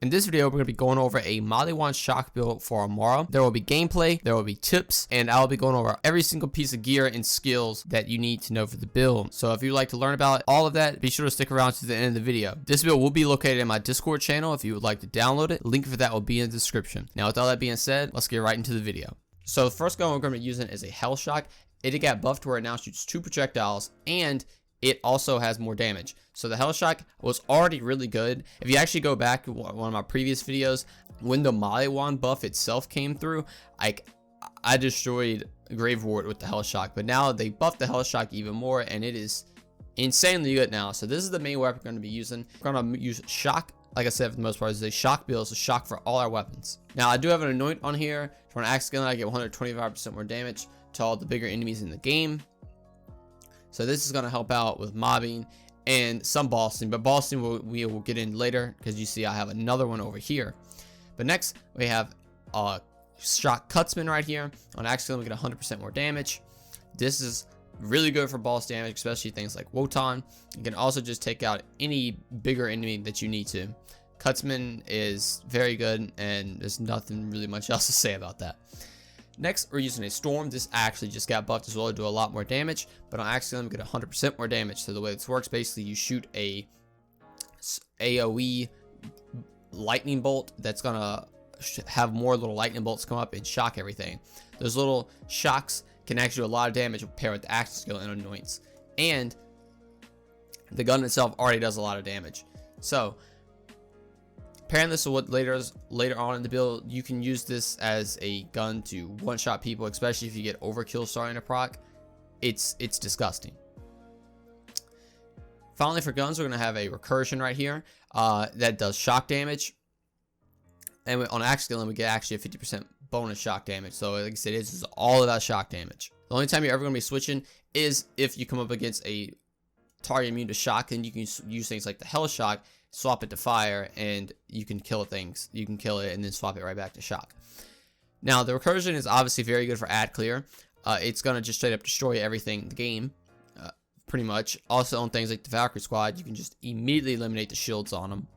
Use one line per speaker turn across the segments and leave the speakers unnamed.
In this video, we're going to be going over a Molly Wand shock build for Amara. There will be gameplay, there will be tips, and I'll be going over every single piece of gear and skills that you need to know for the build. So if you'd like to learn about all of that, be sure to stick around to the end of the video. This build will be located in my Discord channel if you would like to download it. Link for that will be in the description. Now with all that being said, let's get right into the video. So the first gun we're going to be using is a Hell Shock. It got buffed to where it now shoots 2 projectiles, and it also has more damage. So the Hell Shock was already really good. If you actually go back to one of my previous videos, when the Molly Wand buff itself came through, I destroyed Grave Ward with the Hell Shock. But now they buffed the Hell Shock even more, and it is insanely good now. So this is the main weapon we're going to be using. We're going to use Shock. Like I said, for the most part, it's a shock build, so shock for all our weapons. Now I do have an anoint on here. For an axe gun, I get 125% more damage to all the bigger enemies in the game. So this is going to help out with mobbing and some bossing, but bossing we will get in later because you see I have another one over here. But next we have shock cutsman right here. On accident we get 100% more damage. This is really good for boss damage, especially things like Wotan. You can also just take out any bigger enemy that you need to. Cutsman is very good, and there's nothing really much else to say about that. Next, we're using a Storm. This actually just got buffed as well to do a lot more damage, but on accident we get 100% more damage. So the way this works, basically you shoot a AoE lightning bolt that's gonna have more little lightning bolts come up and shock everything. Those little shocks can actually do a lot of damage paired with the action skill and anoints, and the gun itself already does a lot of damage. So pairing this with what later on in the build, you can use this as a gun to one-shot people, especially if you get overkill starting to proc. It's disgusting. Finally, for guns, we're going to have a recursion right here that does shock damage. And on axe skill, we get actually a 50% bonus shock damage. So like I said, this is all about shock damage. The only time you're ever going to be switching is if you come up against a target immune to shock, and you can use things like the Hell Shock, swap it to fire, and you can kill things. You can kill it and then swap it right back to shock. Now the recursion is obviously very good for ad clear. It's gonna just straight up destroy everything in the game, pretty much. Also on things like the Valkyrie Squad, you can just immediately eliminate the shields on them.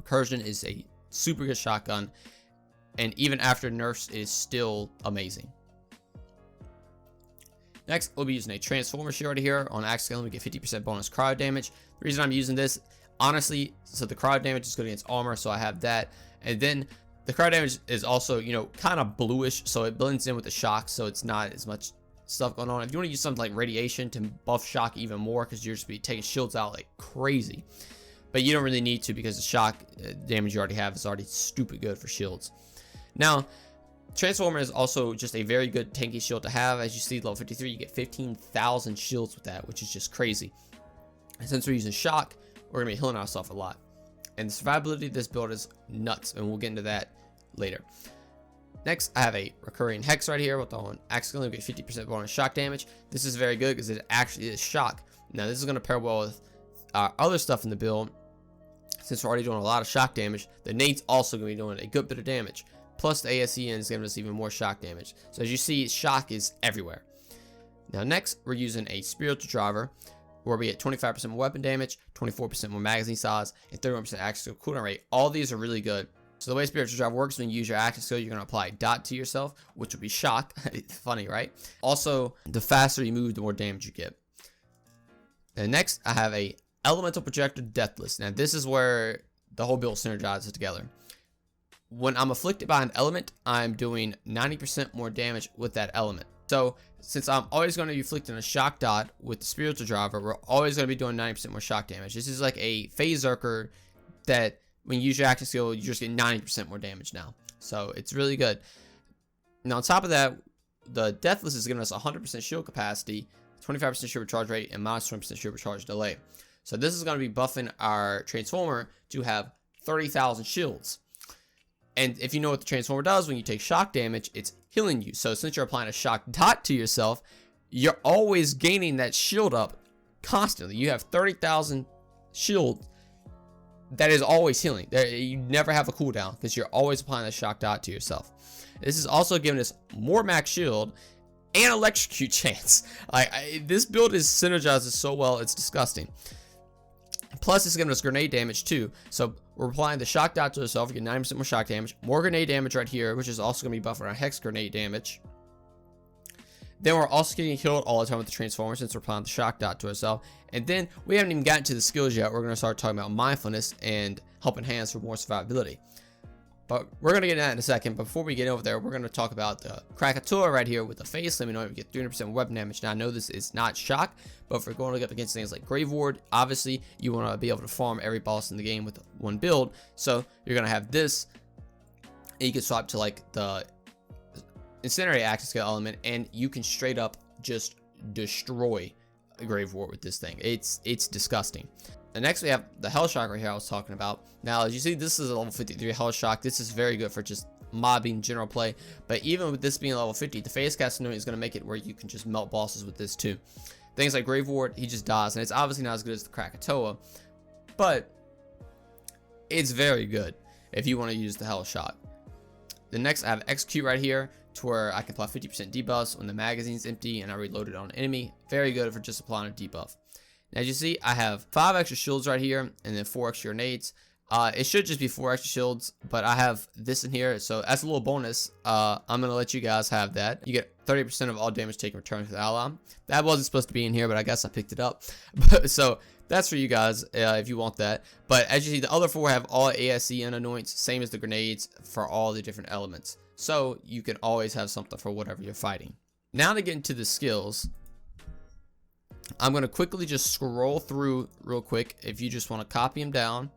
Recursion is a super good shotgun, and even after nerfs, it is still amazing. Next, we'll be using a Transformer shield here. On axe skill, we get 50% bonus cryo damage. The reason I'm using this, honestly, so the cryo damage is good against armor, so I have that. And then the cryo damage is also, you know, kind of bluish, so it blends in with the shock, so it's not as much stuff going on. If you want to use something like radiation to buff shock even more, because you're just be taking shields out like crazy, but you don't really need to, because the shock damage you already have is already stupid good for shields. Now Transformer is also just a very good tanky shield to have. As you see, level 53, you get 15,000 shields with that, which is just crazy. And since we're using shock, we're going to be healing ourselves a lot. And the survivability of this build is nuts, and we'll get into that later. Next, I have a recurring hex right here with on accidentally get 50% bonus shock damage. This is very good because it actually is shock. Now, this is going to pair well with our other stuff in the build. Since we're already doing a lot of shock damage, the nade's also going to be doing a good bit of damage. Plus the ASEN is giving us even more shock damage. So as you see, shock is everywhere. Now next, we're using a spiritual driver, where we get 25% more weapon damage, 24% more magazine size, and 31% active cooldown rate. All these are really good. So the way spiritual driver works, when you use your active skill, you're going to apply a dot to yourself, which will be shock. Funny, right? Also, the faster you move, the more damage you get. And next, I have a elemental projector deathless. Now this is where the whole build synergizes together. When I'm afflicted by an element, I'm doing 90% more damage with that element. So since I'm always going to be afflicting a shock dot with the spiritual driver, we're always going to be doing 90% more shock damage. This is like a phase zerker that when you use your action skill, you just get 90% more damage now. So it's really good. Now on top of that, the deathless is giving us 100% shield capacity, 25% shield recharge rate, and minus 20% shield recharge delay. So this is going to be buffing our Transformer to have 30,000 shields. And if you know what the Transformer does, when you take shock damage, it's healing you. So since you're applying a shock dot to yourself, you're always gaining that shield up constantly. You have 30,000 shield that is always healing. You never have a cooldown because you're always applying a shock dot to yourself. This is also giving us more max shield and electrocute chance. This build is synergizes so well, it's disgusting. Plus, it's giving us grenade damage too. So we're applying the shock dot to ourselves. We get 90% more shock damage. More grenade damage right here, which is also going to be buffed on hex grenade damage. Then we're also getting healed all the time with the transformer since we're applying the shock dot to ourselves. And then we haven't even gotten to the skills yet. We're going to start talking about mindfulness and helping hands for more survivability. But we're going to get into that in a second. But before we get over there, we're going to talk about the Krakatoa right here with the face. Let me know if we get 300% weapon damage. Now, I know this is not shock, but if we're going up against things like Grave Ward, obviously you want to be able to farm every boss in the game with one build. So you're going to have this, and you can swap to like the Incendiary action skill element, and you can straight up just destroy a Grave Ward with this thing. It's disgusting. And next we have the Hell Shock right here I was talking about. Now, as you see, this is a level 53 Hell Shock. This is very good for just mobbing general play. But even with this being level 50, the Phase Casting is going to make it where you can just melt bosses with this too. Things like Grave Ward, he just dies, and it's obviously not as good as the Krakatoa, but it's very good if you want to use the Hell Shock. The next, I have Execute right here, to where I can apply 50% debuffs when the magazine's empty and I reload it on an enemy. Very good for just applying a debuff. Now, as you see, I have 5 extra shields right here and then 4 extra grenades. It should just be 4 extra shields, but I have this in here, so that's a little bonus. I'm going to let you guys have that. You get 30% of all damage taken returned to the ally. That wasn't supposed to be in here, but I guess I picked it up. So that's for you guys if you want that. But as you see, the other 4 have all ASC and anoints, same as the grenades for all the different elements. So you can always have something for whatever you're fighting. Now to get into the skills, I'm going to quickly just scroll through real quick if you just want to copy them down.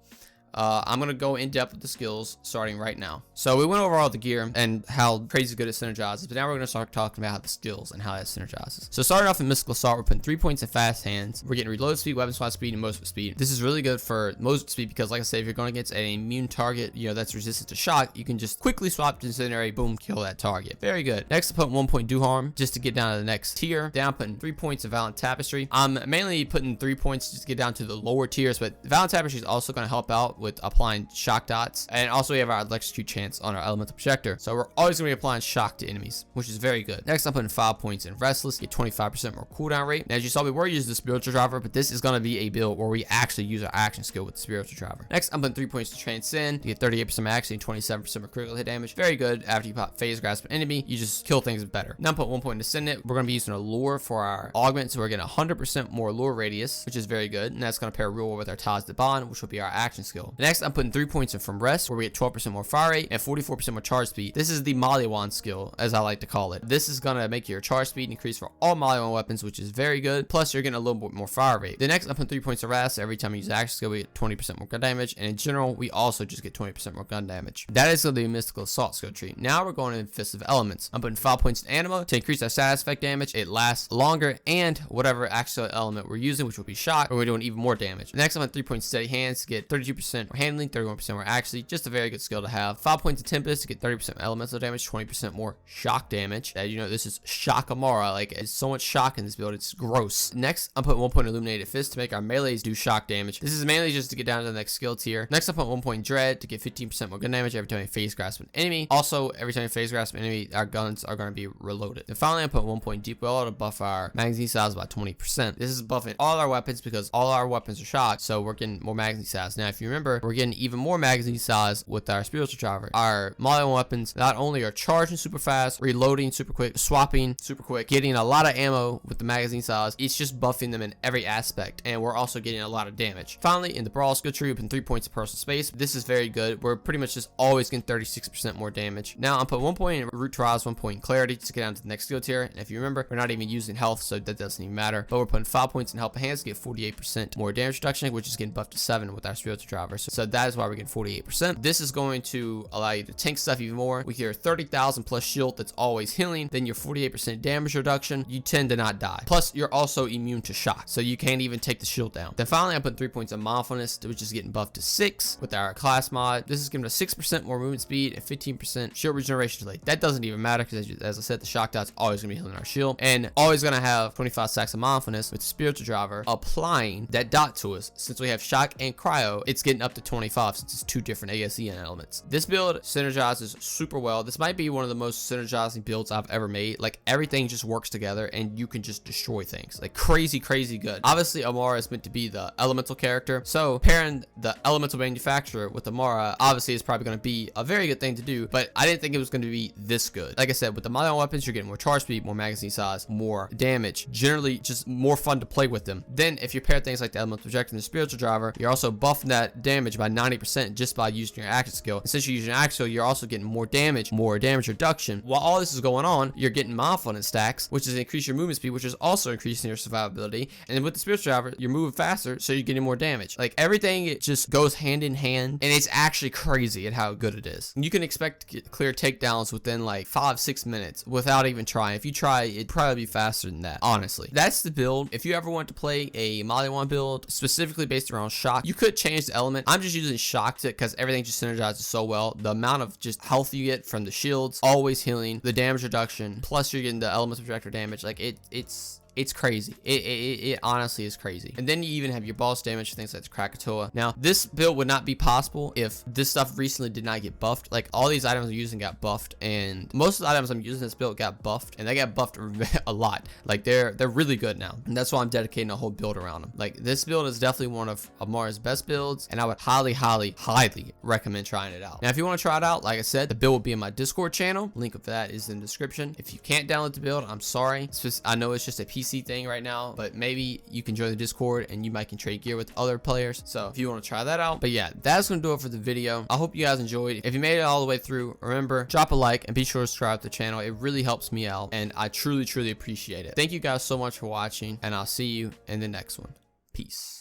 I'm going to go in depth with the skills starting right now. So we went over all the gear and how crazy good it synergizes, but now we're going to start talking about the skills and how that synergizes. So starting off in Mystical Assault, we're putting 3 points in fast hands. We're getting reload speed, weapon swap speed, and movement speed. This is really good for movement speed because, like I said, if you're going against an immune target, you know, that's resistant to shock, you can just quickly swap to Incendiary, boom, kill that target. Very good. Next, I'm putting 1 point Do Harm just to get down to the next tier. Then I'm putting 3 points of Violent Tapestry. I'm mainly putting 3 points just to get down to the lower tiers, but Violent Tapestry is also going to help out with applying shock dots, and also we have our electrocute chance on our elemental projector, so we're always going to be applying shock to enemies, which is very good. Next, I'm putting 5 points in Restless, get 25% more cooldown rate. Now, as you saw, we were using the Spiritual Driver, but this is going to be a build where we actually use our action skill with the Spiritual Driver. Next, I'm putting 3 points to Transcend to get 38% more action and 27% more critical hit damage. Very good. After you pop Phase Grasp an enemy, you just kill things better. Now I'm putting 1 point into Send It. We're going to be using a lure for our augment, so we're getting 100% more lure radius, which is very good, and that's going to pair real well with our Ties to Bond, which will be our action skill. Next, I'm putting 3 points in From Rest, where we get 12% more fire rate and 44% more charge speed. This is the Maliwan skill, as I like to call it. This is going to make your charge speed increase for all Maliwan weapons, which is very good. Plus, you're getting a little bit more fire rate. The next, I'm putting 3 points of Wrath. Every time you use action skill, we get 20% more gun damage. And in general, we also just get 20% more gun damage. That is going to be a Mystical Assault skill tree. Now we're going in Fist of Elements. I'm putting 5 points in Anima to increase our status effect damage. It lasts longer, and whatever action element we're using, which will be Shock, or we're doing even more damage. Next, I'm at 3 points Steady Hands to get 32% more handling, 31% more accuracy. Just a very good skill to have. 5 points of Tempest to get 30% elemental damage, 20% more shock damage. As you know, this is shock Amara. Like, it's so much shock in this build, it's gross. Next, I'm putting 1 point Illuminated Fist to make our melees do shock damage. This is mainly just to get down to the next skill tier. Next, I'm putting 1 point Dread to get 15% more gun damage every time you Phase Grasp an enemy. Also, every time you Phase Grasp an enemy, our guns are going to be reloaded. And finally, I put 1 point Deep Well to buff our magazine size by 20%. This is buffing all our weapons because all our weapons are shocked, so we're getting more magazine size. Now, if you remember, we're getting even more magazine size with our Spiritual Driver. Our Maliwan weapons not only are charging super fast, reloading super quick, swapping super quick, getting a lot of ammo with the magazine size, it's just buffing them in every aspect, and we're also getting a lot of damage. Finally, in the Brawl skill tree, we put 3 points of Personal Space. This is very good. We're pretty much just always getting 36% more damage. Now, I'm put 1 point in Root Trials, 1 point in Clarity to get down to the next skill tier, and if you remember, we're not even using health, so that doesn't even matter, but we're putting 5 points in Help Hands to get 48% more damage reduction, which is getting buffed to 7 with our Spiritual Driver, so that is why we're getting 48%. This is going to allow you to tank stuff even more. With your 30,000 plus shield that's always healing, then your 48% damage reduction, you tend to not die. Plus, you're also immune to shock, so you can't even take the shield down. Then finally, I put 3 points of Mindfulness, which is getting buffed to 6 with our class mod. This is giving us 6% more movement speed and 15% shield regeneration delay. That doesn't even matter because, as I said, the shock dot's always going to be healing our shield, and always going to have 25 stacks of Mindfulness with the Spiritual Driver applying that dot to us. Since we have shock and cryo, it's getting up to 25 since it's 2 different ASEN elements. This build synergizes super well. This might be one of the most synergizing builds I've ever made. Like, everything just works together and you can just destroy things. Like, crazy good. Obviously, Amara is meant to be the elemental character, so pairing the elemental manufacturer with Amara obviously is probably going to be a very good thing to do, but I didn't think it was going to be this good. Like I said, with the melee weapons, you're getting more charge speed, more magazine size, more damage, generally just more fun to play with them. Then if you pair things like the elemental projector and the spiritual driver, you're also buffing that damage by 90% just by using your action skill. And since you're using your action skill, you're also getting more damage reduction. While all this is going on, you're getting mindfulness stacks, which is increase your movement speed, which is also increasing your survivability. And then with the spiritual driver, you're moving faster, so you're getting more damage. Like, everything, it just goes hand in hand, and it's actually crazy at how good it is. You can expect to get clear takedowns within like 5-6 minutes without even trying. If you try, it'd probably be faster than that, honestly. That's the build. If you ever want to play a Molly 1 build specifically based around shock, you could change the element. I'm just using shock to because everything just synergizes so well. The amount of just health you get from the shields, always healing, the damage reduction, plus you're getting the elemental projector damage. Like, it's crazy. It honestly is crazy. And then you even have your boss damage for things like Krakatoa. Now, this build would not be possible if this stuff recently did not get buffed. Like, all these items I'm using got buffed, and most of the items I'm using in this build got buffed, and they got buffed a lot. Like, they're really good now, and that's why I'm dedicating a whole build around them. Like, this build is definitely one of Amara's best builds, and I would highly recommend trying it out. Now, if you want to try it out, like I said, the build will be in my Discord channel. Link of that is in the description. If you can't download the build, I'm sorry. I know it's just a PC thing right now, but maybe you can join the Discord and you might can trade gear with other players. So if you want to try that out. But yeah, that's gonna do it for the video. I hope you guys enjoyed. If you made it all the way through, remember, drop a like and be sure to subscribe to the channel. It really helps me out, and I truly appreciate it. Thank you guys so much for watching, and I'll see you in the next one. Peace.